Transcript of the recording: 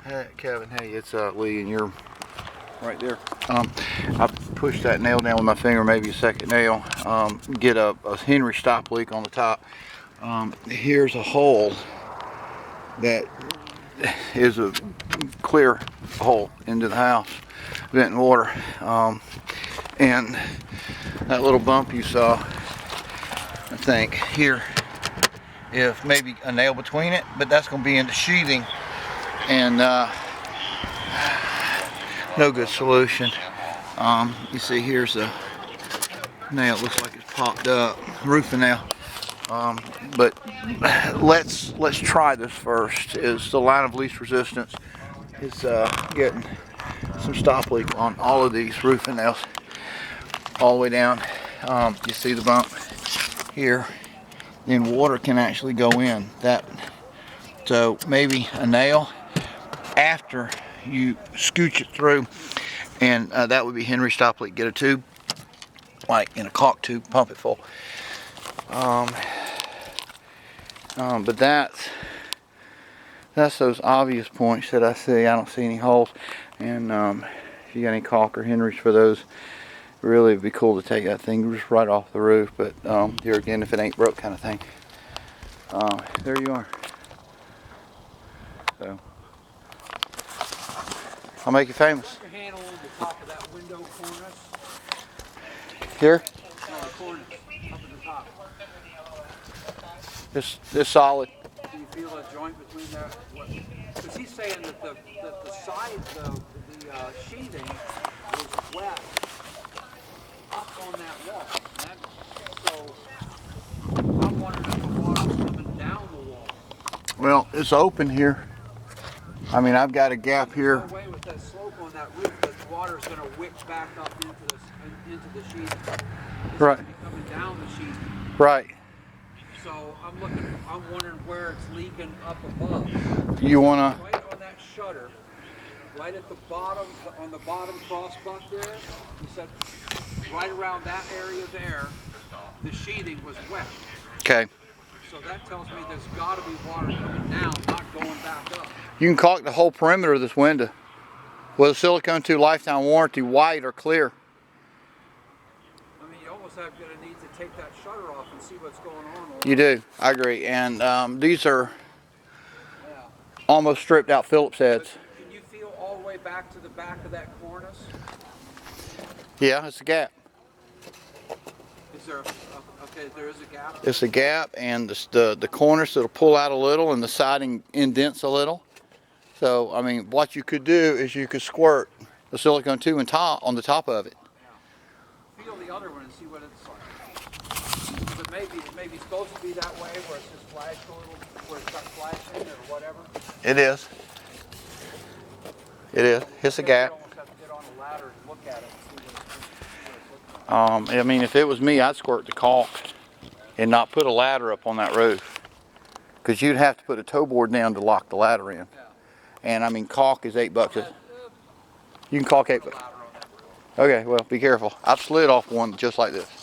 Hey, Kevin, hey, it's Lee, and you're right there. I pushed that nail down with my finger, maybe a second nail. Get a Henry stop leak on the top. Here's a hole that is a clear hole into the house, venting water. And that little bump you saw, I think, here, if maybe a nail between it, but that's going to be in the sheathing. And no good solution. You see here's a nail, looks like it's popped up, roofing nail. But let's try this first. Is the line of least resistance is getting some stop leak on all of these roofing nails all the way down. You see the bump here, then water can actually go in that. So maybe a nail after you scooch it through, and that would be Henry stop leak. Get a tube, like in a caulk tube, pump it full. But that's those obvious points that I see. I don't see any holes, and if you got any caulk or Henrys for those, really it'd be cool to take that thing just right off the roof. But here again, if it ain't broke, kind of thing. There you are. So I'll make you famous. Put your hand on the top of that window cornice. Here? No, the cornice, up at the top. This solid. Do you feel a joint between there? Because he's saying that the sides of the sheathing was wet up on that wall. So I'm wondering if the water's coming down the wall. Well, it's open here. I mean, I've got a gap here. There's no way with that slope on that roof that the water's going to wick back up into the sheathing. It's Right. going to be coming down the sheathing. Right. So I'm wondering where it's leaking up above. You wanna? Right on that shutter, right at the bottom, on the bottom cross buck there, he said right around that area there, the sheathing was wet. Okay. So that tells me there's got to be water coming down, not going back up. You can caulk the whole perimeter of this window with a silicone 2 lifetime warranty, white or clear. I mean, you almost have going to need to take that shutter off and see what's going on. You do. I agree. And these are almost stripped out Phillips heads. But can you feel all the way back to the back of that cornice? Yeah, it's a gap. Is there okay, there is a gap? It's a gap, and the cornice that'll pull out a little, and the siding indents a little. So, I mean, what you could do is you could squirt the silicone 2 on the top of it. Yeah. Feel the other one and see what it's like. But maybe it's supposed to be that way, where it's just flashed a little, where it's got flashing or whatever. It is. It is. It's a gap. You almost have to get on a ladder and look at it and see what it's looking like. I mean, if it was me, I'd squirt the caulk and not put a ladder up on that roof, because you'd have to put a toe board down to lock the ladder in. Yeah. And I mean, caulk is $8. You can caulk $8. Okay, well, be careful. I've slid off one just like this.